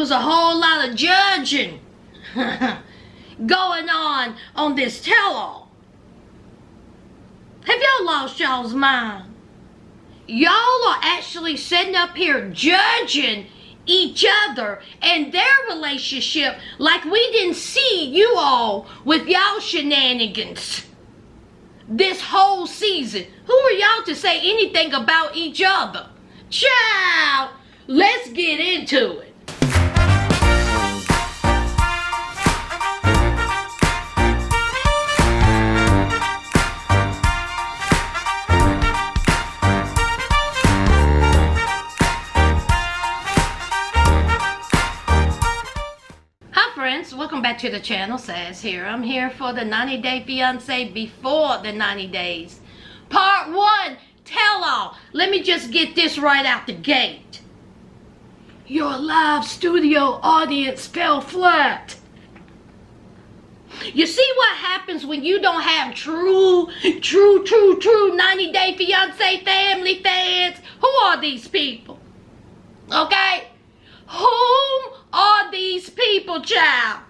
was a whole lot of judging going on this tell-all. Have y'all lost y'all's mind? Y'all are actually sitting up here judging each other and their relationship like we didn't see you all with y'all shenanigans this whole season. Who are y'all to say anything about each other? Child, let's get into it. Welcome back to the channel. Saz here. I'm here for the 90-day fiance before the 90 days. Part 1, tell all. Let me just get this right out the gate. Your live studio audience fell flat. You see what happens when you don't have true 90-day fiance family fans? Who are these people? Okay? Whom are these people, child?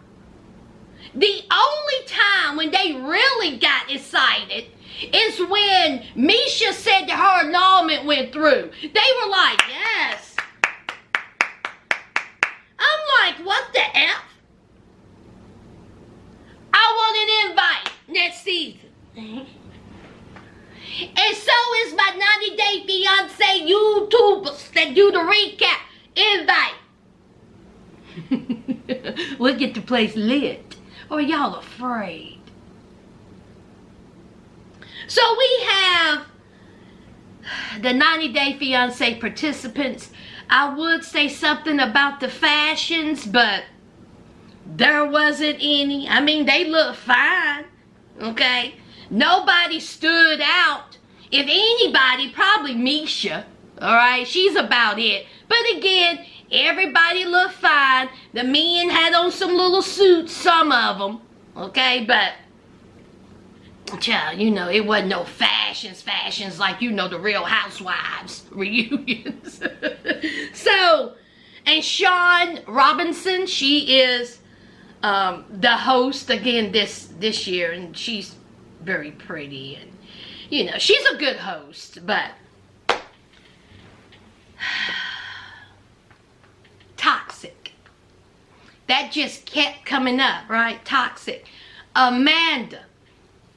The only time when they really got excited is when Misha said that her annulment went through. They were like, yes. I'm like, what the F? I want an invite next season. And so is my 90-day fiance YouTubers that do the recap. Invite. We'll get the place lit. Or are y'all afraid? So we have the 90-day fiance participants. I would say something about the fashions, but there wasn't any. I mean, they look fine. Okay? Nobody stood out. If anybody, probably Misha. Alright? She's about it. But again, everybody looked fine. The men had on some little suits, some of them. Okay, but, child, you know, it wasn't no fashions like, you know, the Real Housewives reunions. So, and Shawn Robinson, she is the host again this year, and she's very pretty, and, you know, she's a good host, but toxic. That just kept coming up, right? Toxic. Amanda.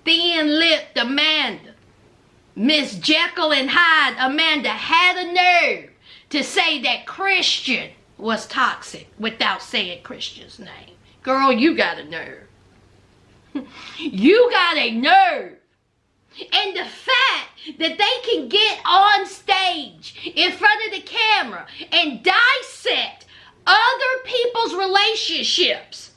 Thin-lipped Amanda. Miss Jekyll and Hyde Amanda had a nerve to say that Christian was toxic without saying Christian's name. Girl, you got a nerve. You got a nerve. And the fact that they can get on stage in front of the camera and dissect other people's relationships.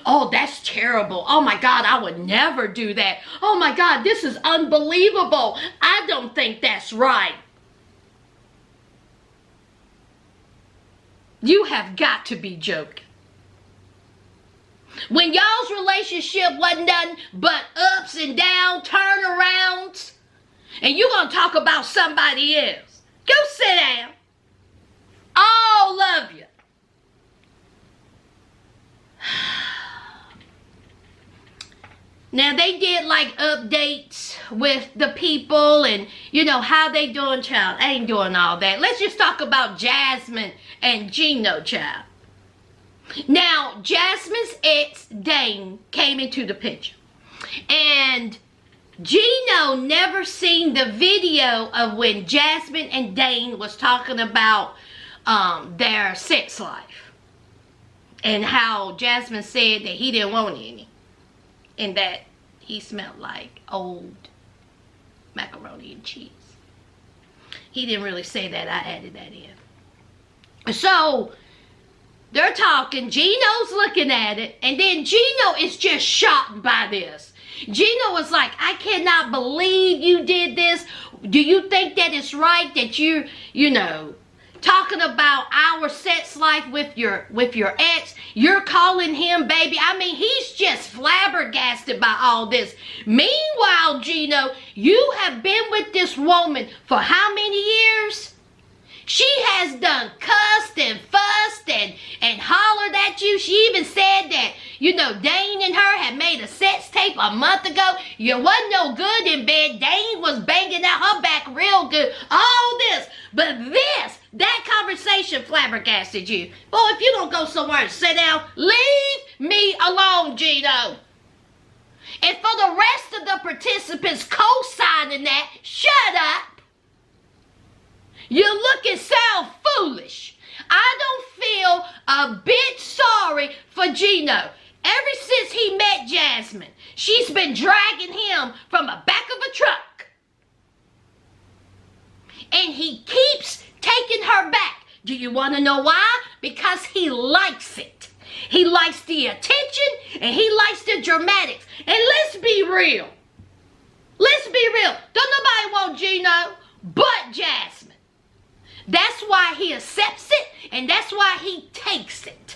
Oh, that's terrible. Oh my God, I would never do that. Oh my God, this is unbelievable. I don't think that's right. You have got to be joking. When y'all's relationship wasn't nothing but ups and downs, turnarounds, and you gonna talk about somebody else. Go sit down. All of you. Now, they did like updates with the people and, you know, how they doing, child. I ain't doing all that. Let's just talk about Jasmine and Gino, child. Now, Jasmine's ex, Dane, came into the picture. And Gino never seen the video of when Jasmine and Dane was talking about their sex life. And how Jasmine said that he didn't want any. And that he smelled like old macaroni and cheese. He didn't really say that. I added that in. So, they're talking. Gino's looking at it. And then Gino is just shocked by this. Gino was like, I cannot believe you did this. Do you think that it's right that you know, talking about our sex life with your ex? You're calling him baby. I mean, he's just flabbergasted by all this. Meanwhile, Gino, you have been with this woman for how many years? She has done cussed and fussed and at you. She even said that, Dane and her had made a sex tape a month ago. You wasn't no good in bed. Dane was banging out her back real good. All this. But that conversation flabbergasted you. Boy, if you don't go somewhere and sit down, leave me alone, Gino. And for the rest of the participants co-signing that, shut up. You look and sound foolish. I don't feel a bit sorry for Gino. Ever since he met Jasmine, she's been dragging him from the back of a truck. And he keeps taking her back. Do you want to know why? Because he likes it. He likes the attention and he likes the dramatics. And let's be real. Let's be real. Don't nobody want Gino but Jasmine. That's why he accepts it and that's why he takes it.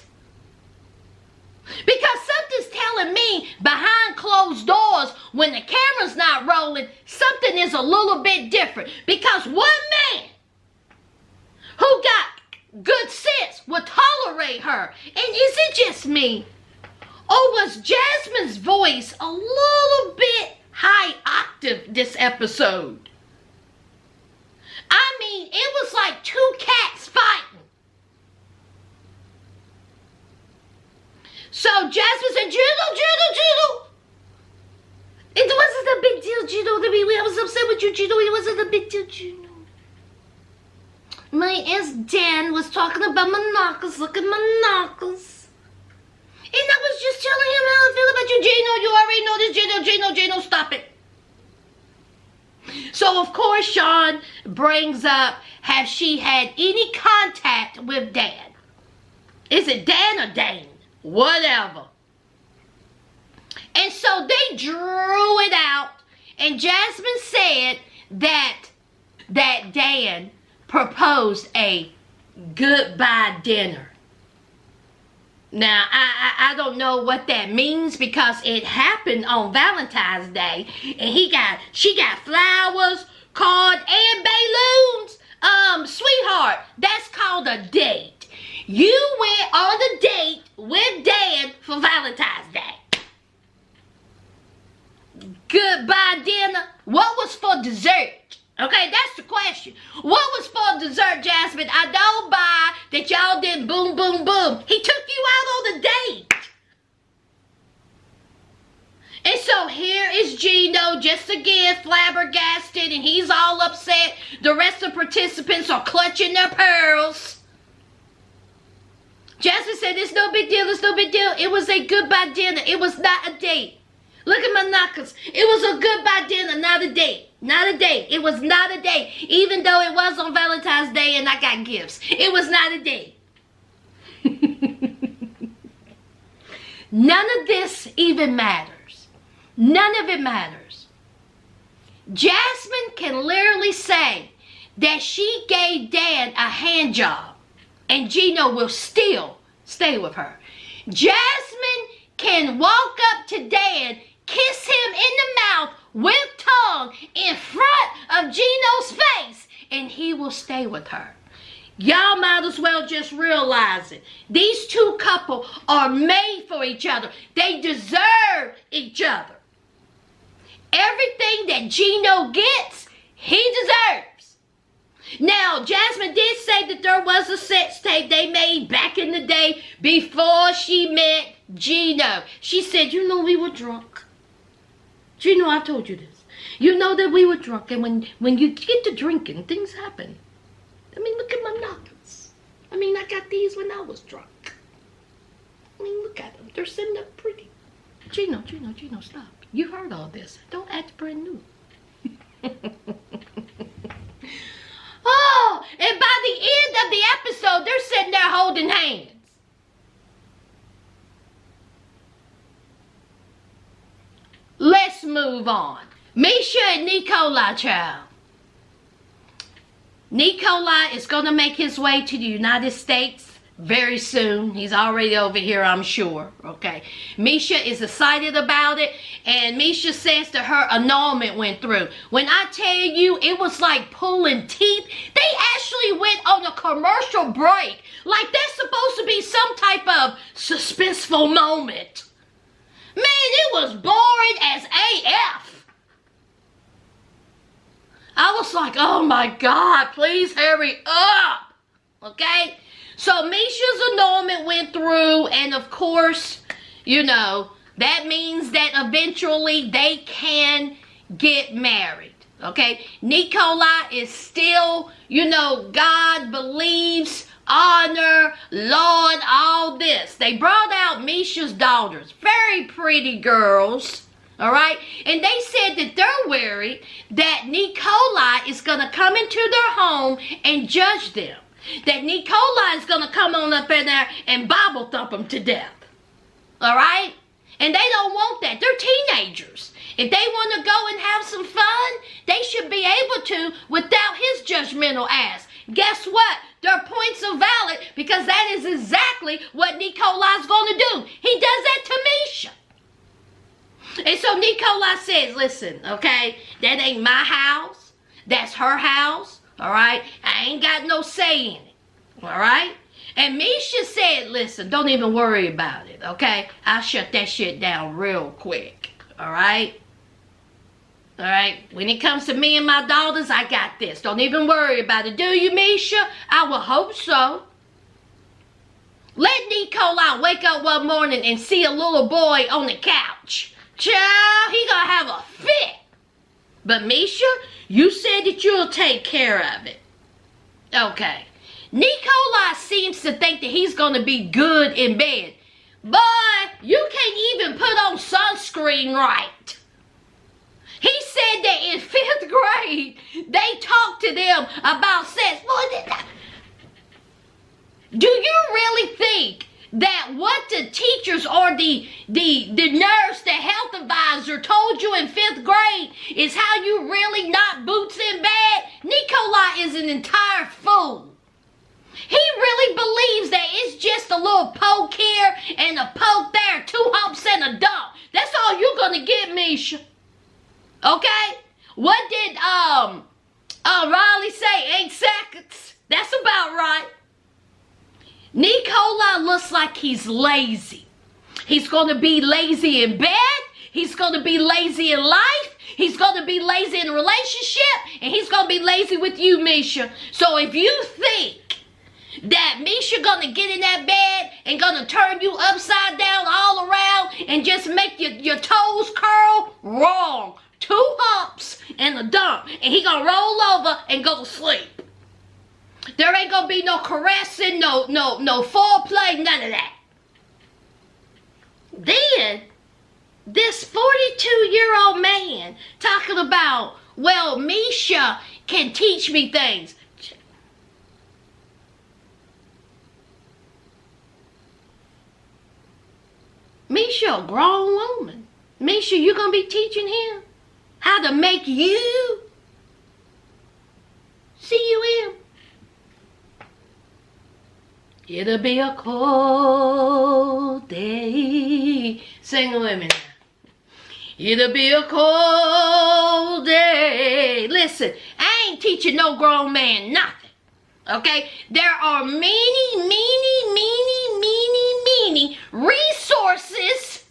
Because something's telling me behind closed doors when the camera's not rolling, something is a little bit different. Because one man who got good sense would tolerate her. And is it just me? Or was Jasmine's voice a little bit high octave this episode? I mean, it was like two cats fighting. So Jasmine said, Gino. It wasn't a big deal, Gino, to me. I was upset with you, Gino. It wasn't a big deal, Gino. My ass Dan was talking about my knuckles. Look at my knuckles. And I was just telling him how I feel about you, Gino. You already know this, Gino, stop it. So, of course, Sean brings up, have she had any contact with Dan? Is it Dan or Dane? Whatever. And so they drew it out, and Jasmine said that Dan proposed a goodbye dinner. Now, I don't know what that means because it happened on Valentine's Day, and she got flowers, card, and balloons. Sweetheart, that's called a date. You went on a date with Dan for Valentine's Day. Goodbye dinner. What was for dessert? Okay, that's the question. What was for dessert, Jasmine? I don't buy that y'all did boom, boom, boom. He took you out on a date. And so here is Gino, just again flabbergasted, and he's all upset. The rest of the participants are clutching their pearls. Jasmine said, it's no big deal, it's no big deal. It was a goodbye dinner. It was not a date. Look at my knuckles. It was a goodbye dinner, not a date. Not a date. It was not a date. Even though it was on Valentine's Day and I got gifts. It was not a date. None of this even matters. None of it matters. Jasmine can literally say that she gave Dan a hand job and Gino will still stay with her. Jasmine can walk up to Dan, kiss him in the mouth with tongue in front of Gino's face, and he will stay with her. Y'all might as well just realize it. These two couples are made for each other. They deserve each other. Everything that Gino gets, he deserves. Now, Jasmine did say that there was a sex tape they made back in the day before she met Gino. She said, we were drunk. Gino, I told you this. You know that we were drunk, and when you get to drinking, things happen. I mean, look at my knuckles. I mean, I got these when I was drunk. I mean, look at them. They're sitting up pretty. Gino, stop. You heard all this. Don't act brand new. Oh, and by the end of the episode, they're sitting there holding hands. Let's move on. Misha and Nikola, child. Nikola is going to make his way to the United States very soon. He's already over here, I'm sure. Okay. Misha is excited about it. And Misha says that her annulment went through. When I tell you, it was like pulling teeth. They actually went on a commercial break. Like that's supposed to be some type of suspenseful moment. Man, it was boring as AF. I was like, oh my God, please hurry up. Okay? So Misha's annulment went through, and of course, you know, that means that eventually they can get married. Okay? Nikola is still, you know, God believes, honor, Lord, all this. They brought out Misha's daughters, very pretty girls, all right? And they said that they're worried that Nikola is going to come into their home and judge them. That Nikola is going to come on up in there and Bible thump them to death, all right? And they don't want that. They're teenagers. If they want to go and have some fun, they should be able to without his judgmental ass. Guess what? Their points are valid because that is exactly what Nikola's going to do. He does that to Misha. And so Nikola says, listen, okay, that ain't my house. That's her house, all right? I ain't got no say in it, all right? And Misha said, listen, don't even worry about it, okay? I'll shut that shit down real quick, all right? All right, when it comes to me and my daughters, I got this. Don't even worry about it. Do you, Misha? I will hope so. Let Nikola wake up one morning and see a little boy on the couch. Child, he gonna have a fit. But Misha, you said that you'll take care of it. Okay. Nikola seems to think that he's gonna be good in bed. Boy, you can't even put on sunscreen right. He said that in 5th grade, they talked to them about sex. Do you really think that what the teachers or the nurse, the health advisor told you in 5th grade is how you really knock boots in bed? Nikola is an entire fool. He really believes that it's just a little poke here and a poke there, 2 humps and a dump. That's all you're going to get, Misha. Okay? What did Riley say? 8 seconds. That's about right. Nikola looks like he's lazy. He's going to be lazy in bed. He's going to be lazy in life. He's going to be lazy in a relationship. And he's going to be lazy with you, Misha. So if you think that Misha going to get in that bed and going to turn you upside down all around and just make your toes curl, wrong. 2 humps and a dump, and he gonna roll over and go to sleep. There ain't gonna be no caressing, no foreplay, none of that. Then this 42-year-old man talking about, well, Misha can teach me things. Misha, a grown woman. Misha, you gonna be teaching him how to make you C-U-M. It'll be a cold day. Sing with me now. It'll be a cold day. Listen, I ain't teaching no grown man nothing. Okay? There are many resources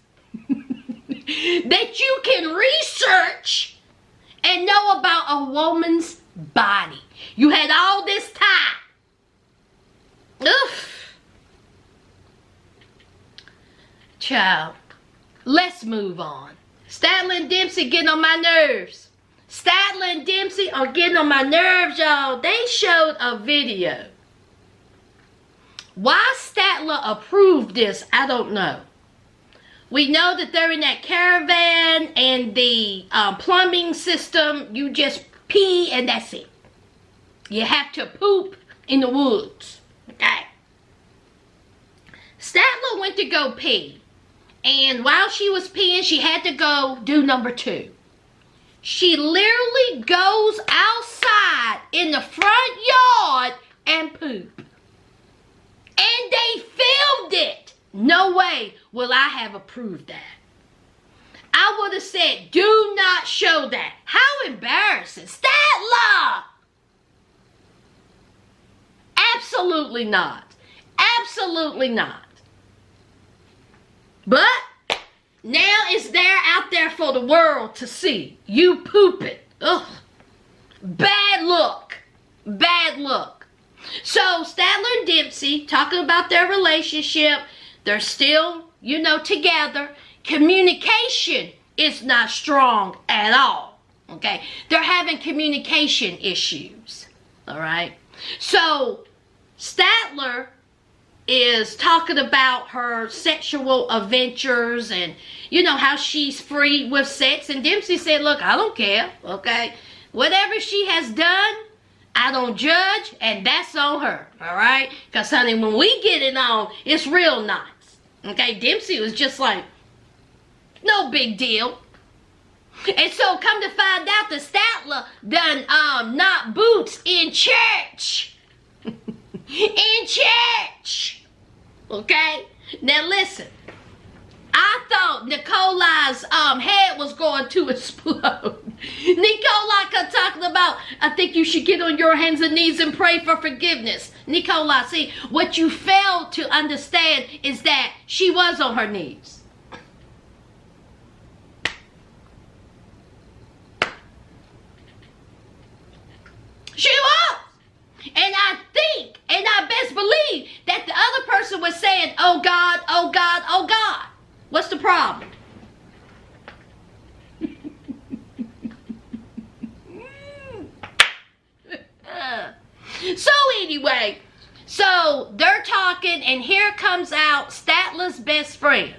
that you can research and know about a woman's body. You had all this time. Oof. Child, let's move on. Statler and Dempsey getting on my nerves. Statler and Dempsey are getting on my nerves, y'all. They showed a video. Why Statler approved this, I don't know. We know that they're in that caravan and the plumbing system, you just pee and that's it. You have to poop in the woods, okay? Statler went to go pee, and while she was peeing, she had to go do number 2. She literally goes outside in the front yard and poop. And they filmed it. No way will I have approved that. I would have said, do not show that. How embarrassing. Statler! Absolutely not. Absolutely not. But now it's there out there for the world to see. You pooping. Ugh. Bad look. Bad look. So Statler and Dempsey talking about their relationship. They're still, together. Communication is not strong at all. Okay. They're having communication issues. All right. So Statler is talking about her sexual adventures and, how she's free with sex. And Dempsey said, look, I don't care, okay? Whatever she has done, I don't judge, and that's on her, all right? Because, honey, when we get it on, it's real nice, okay? Dempsey was just like, no big deal. And so, come to find out that Statler done knocked boots in church. In church. Okay? Now listen. I thought Nikola's head was going to explode. Nikola kept talking about, I think you should get on your hands and knees and pray for forgiveness. Nikola, see, what you failed to understand is that she was on her knees. She was. And I think, and I best believe, that the other person was saying, oh God, oh God, oh God. What's the problem? So anyway, so they're talking, and here comes out Statler's best friend.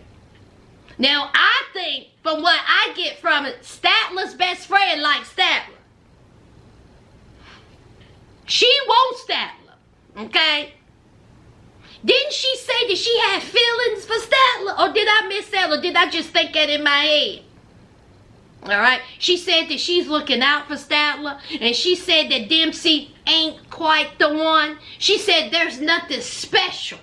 Now, I think, from what I get from it, Statler's best friend likes Statler. She wants Statler, okay? Didn't she say that she had feelings for Statler? Or did I miss that? Or did I just think that in my head? Alright? She said that she's looking out for Statler. And she said that Dempsey ain't quite the one. She said there's nothing special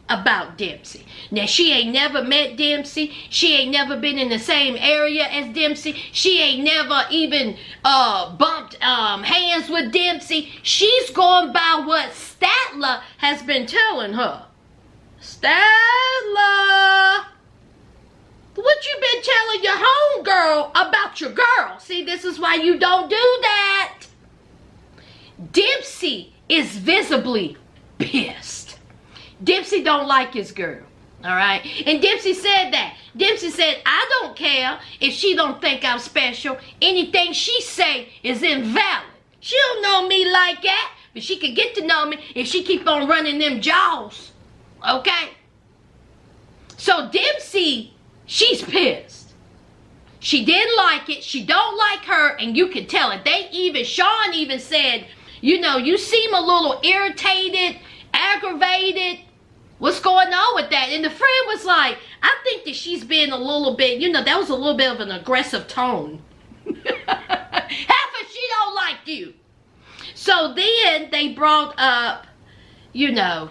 about Dempsey. Now, she ain't never met Dempsey. She ain't never been in the same area as Dempsey. She ain't never even bumped hands with Dempsey. She's going by what Statler has been telling her. Statler, what you been telling your homegirl about your girl? See, this is why you don't do that. Dempsey is visibly pissed. Dempsey don't like his girl, all right? And Dempsey said that. Dempsey said, I don't care if she don't think I'm special. Anything she say is invalid. She don't know me like that, but she could get to know me if she keep on running them jaws, okay? So Dempsey, she's pissed. She didn't like it. She don't like her, and you can tell it. Sean even said, you seem a little irritated, aggravated. What's going on with that? And the friend was like, I think that she's being a little bit, that was a little bit of an aggressive tone. Half of she don't like you. So then they brought up,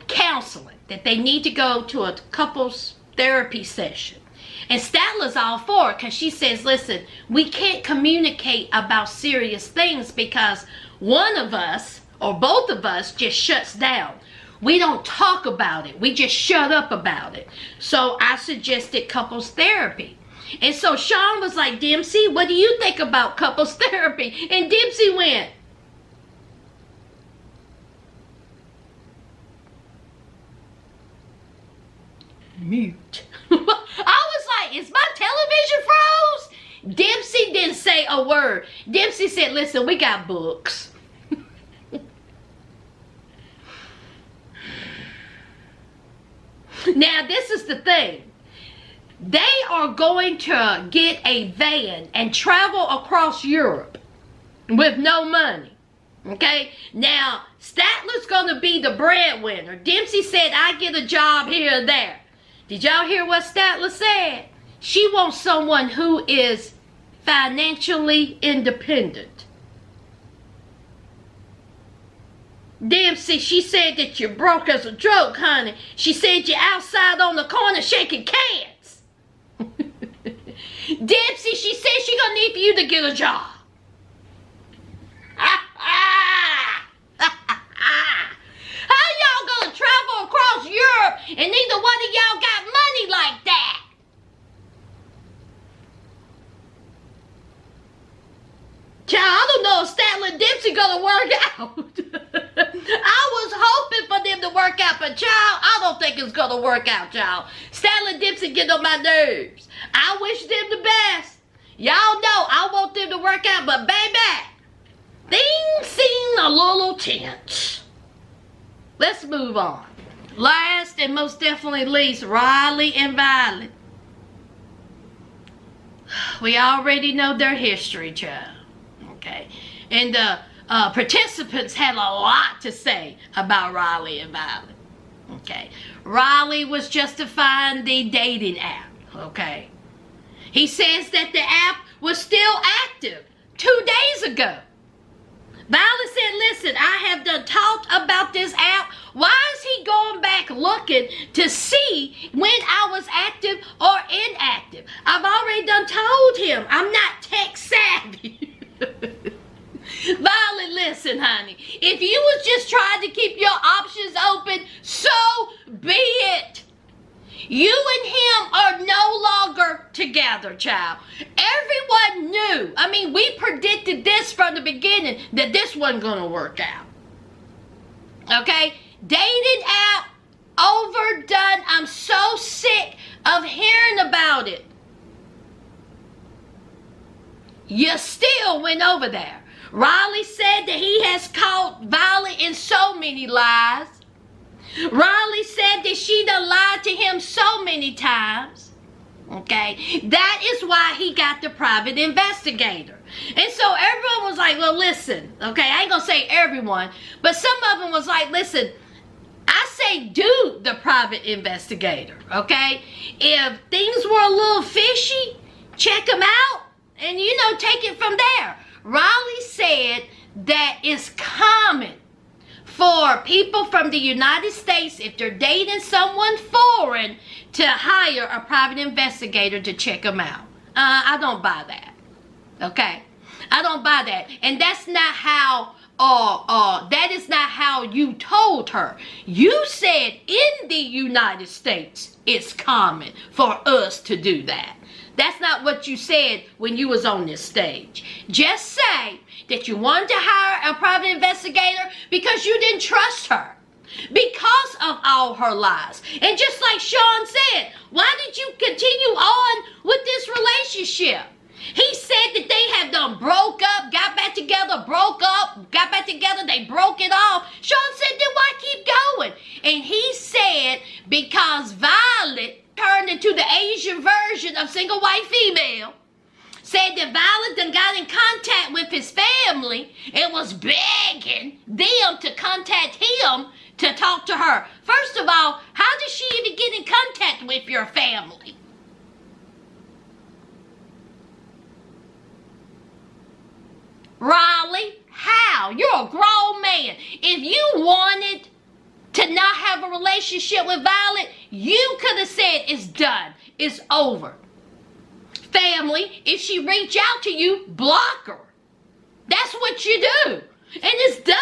counseling. That they need to go to a couples therapy session. And Statler's all for it because she says, listen, we can't communicate about serious things because one of us or both of us just shuts down. We don't talk about it. We just shut up about it. So I suggested couples therapy. And so Sean was like, Dempsey, what do you think about couples therapy? And Dempsey went, mute. I was like, is my television froze? Dempsey didn't say a word. Dempsey said, listen, we got books. Now, this is the thing. They are going to get a van and travel across Europe with no money. Okay? Now, Statler's going to be the breadwinner. Dempsey said, I get a job here or there. Did y'all hear what Statler said? She wants someone who is financially independent. Dempsey, she said that you're broke as a joke, honey. She said you're outside on the corner shaking cans. Dempsey, she said she's gonna need for you to get a job. How y'all gonna travel across Europe and neither one of y'all got money like that? Statler and Dempsey gonna work out. I was hoping for them to work out, but child, I don't think it's gonna work out, child. Statler and Dempsey get on my nerves. I wish them the best. Y'all know I want them to work out, but baby, things seem a little tense. Let's move on. Last and most definitely least, Riley and Violet. We already know their history, child. Okay. And the participants had a lot to say about Riley and Violet. Okay. Riley was justifying the dating app. Okay. He says that the app was still active 2 days ago. Violet said, listen, I have done talked about this app. Why is he going back looking to see when I was active or inactive? I've already done told him I'm not tech savvy. Violet, listen, honey. If you was just trying to keep your options open, so be it. You and him are no longer together, child. Everyone knew. I mean, we predicted this from the beginning, that this wasn't going to work out. Okay? Dating app, overdone. I'm so sick of hearing about it. You still went over there. Riley said that he has caught Violet in so many lies. Riley said that she done lied to him so many times. Okay? That is why he got the private investigator. And so everyone was like, well, listen. Okay? I ain't gonna say everyone. But some of them was like, listen, I say do the private investigator. Okay? If things were a little fishy, check them out. And, you know, take it from there. Riley said that it's common for people from the United States, if they're dating someone foreign, to hire a private investigator to check them out. I don't buy that. Okay? I don't buy that. And that's not how, that is not how you told her. You said in the United States, it's common for us to do that. That's not what you said when you was on this stage. Just say that you wanted to hire a private investigator because you didn't trust her. Because of all her lies. And just like Sean said, why did you continue on with this relationship? He said that they have done broke up, got back together, broke up, got back together, they broke it off. Sean said, then why keep going? And he said because Violet turned into the Asian version of single white female, said that Violet done got in contact with his family and was begging them to contact him to talk to her. First of all, how does she even get in contact with your family? Riley, how? You're a grown man. If you wanted to not have a relationship with Violet, you could have said it's done. It's over. Family, if she reach out to you, block her. That's what you do. And it's done.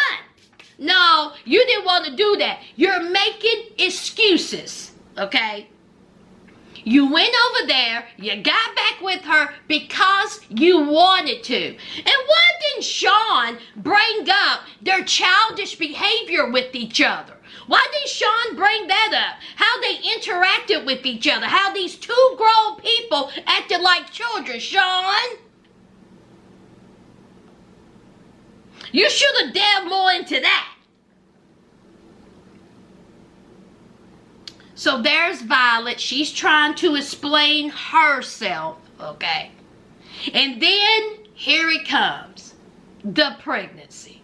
No, you didn't want to do that. You're making excuses. Okay? You went over there, you got back with her because you wanted to. And why didn't Sean bring up their childish behavior with each other? Why did Sean bring that up? How they interacted with each other. How these two grown people acted like children. Sean, you should have delved more into that. So there's Violet. She's trying to explain herself, okay? And then here it comes. The pregnancy.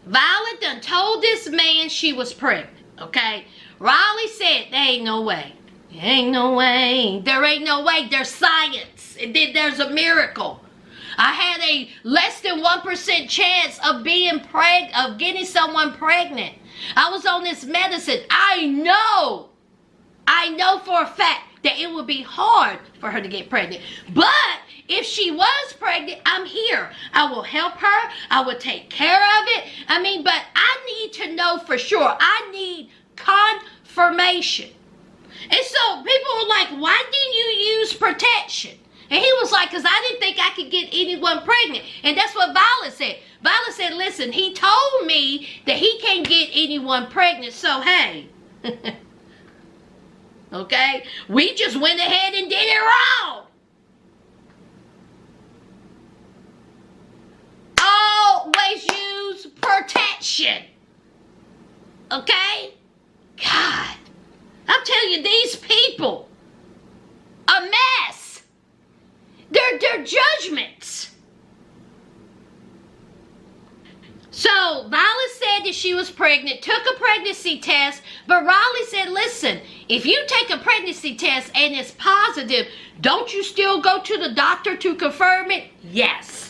Violet done told this man she was pregnant, okay? Riley said, there ain't no way. There ain't no way. There ain't no way. There's science. And then there's a miracle. I had a less than 1% chance of getting someone pregnant. I was on this medicine. I know for a fact that it would be hard for her to get pregnant. But if she was pregnant, I'm here. I will help her. I will take care of it. I mean, but I need to know for sure. I need confirmation. And so people were like, why didn't you use protection? And he was like, because I didn't think I could get anyone pregnant. And that's what Violet said. Violet said, listen, he told me that he can't get anyone pregnant. So, hey. Okay? We just went ahead and did it wrong. Always use protection. Okay? God. I'm telling you, these people, a mess. They're judgments. So, Violet said that she was pregnant, took a pregnancy test, but Riley said, listen, if you take a pregnancy test and it's positive, don't you still go to the doctor to confirm it? Yes.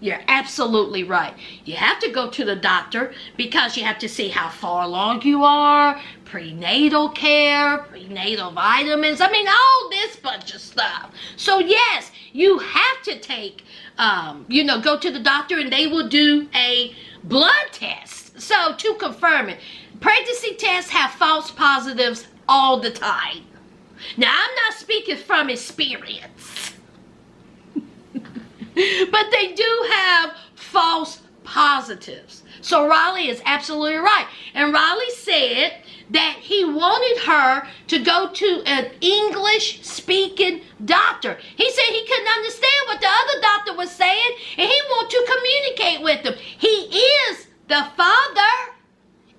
You're absolutely right. You have to go to the doctor because you have to see how far along you are, prenatal care, prenatal vitamins. I mean, all this bunch of stuff. So, yes, you have to take, go to the doctor and they will do a blood test. So, to confirm it, pregnancy tests have false positives all the time. Now, I'm not speaking from experience. But they do have false positives. So Riley is absolutely right. And Riley said that he wanted her to go to an English-speaking doctor. He said he couldn't understand what the other doctor was saying, and he wanted to communicate with him. He is the father.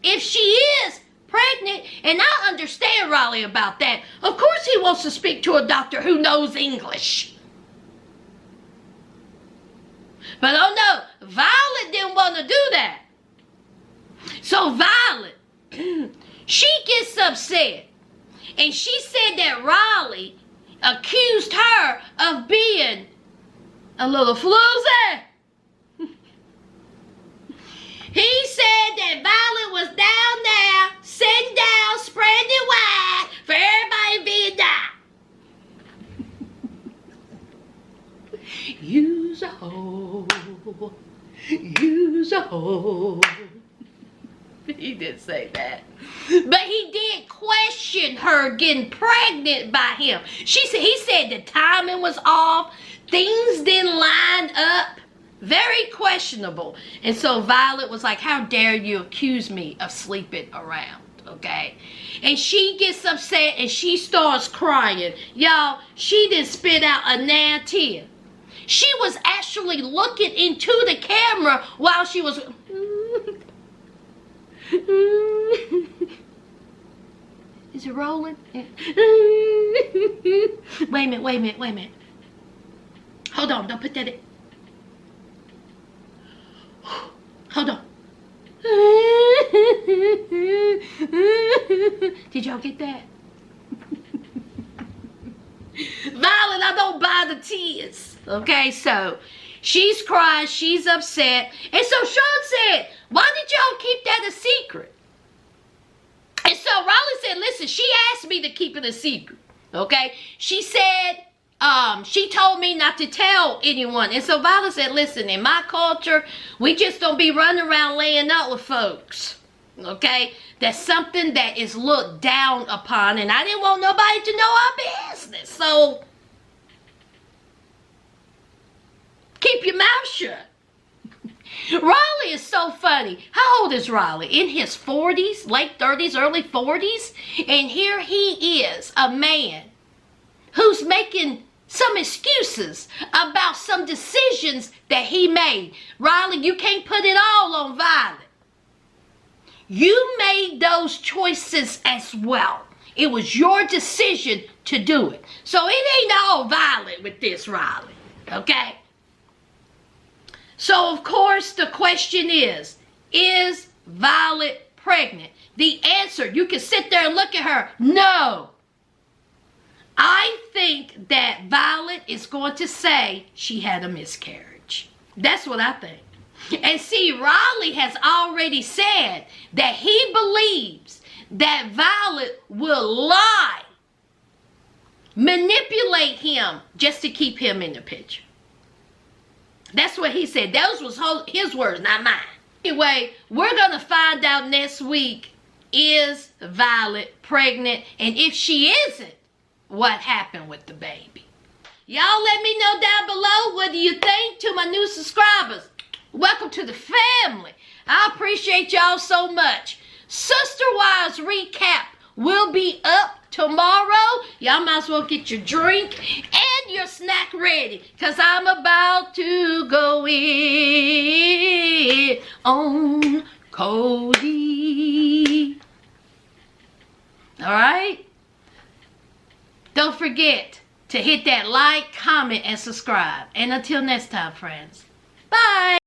If she is pregnant, and I understand Riley about that, of course he wants to speak to a doctor who knows English. But oh no, Violet didn't want to do that. So Violet, she gets upset. And she said that Riley accused her of being a little floozy. He said that Violet was down there, sitting down, spreading it wide for everybody being down. Use a hoe, use a hoe. He did say that. But he did question her getting pregnant by him. He said the timing was off. Things didn't line up. Very questionable. And so Violet was like, how dare you accuse me of sleeping around, okay? And she gets upset and she starts crying. Y'all, she didn't spit out a nan tear. She was actually looking into the camera while she was... Is it rolling? Wait a minute. Hold on, don't put that in. Hold on. Did y'all get that? Violet, I don't buy the tears. Okay, so she's crying, she's upset. And so Sean said, why did y'all keep that a secret? And so Riley said, listen, she asked me to keep it a secret. Okay, she said, she told me not to tell anyone. And so Violet said, listen, in my culture, we just don't be running around laying up with folks. Okay? That's something that is looked down upon. And I didn't want nobody to know our business. So, keep your mouth shut. Riley is so funny. How old is Riley? In his 40s, late 30s, early 40s. And here he is, a man who's making some excuses about some decisions that he made. Riley, you can't put it all on Violet. You made those choices as well. It was your decision to do it. So it ain't all Violet with this, Riley. Okay? So, of course, the question is Violet pregnant? The answer, you can sit there and look at her, no. I think that Violet is going to say she had a miscarriage. That's what I think. And see, Riley has already said that he believes that Violet will lie, manipulate him just to keep him in the picture. That's what he said. Those was his words, not mine. Anyway, we're going to find out next week, is Violet pregnant? And if she isn't, what happened with the baby? Y'all let me know down below what do you think to my new subscribers. Welcome to the family. I appreciate y'all so much. Sister Wives recap will be up tomorrow. Y'all might as well get your drink and your snack ready, because I'm about to go in on Cody. Alright? Don't forget to hit that like, comment, and subscribe. And until next time, friends. Bye.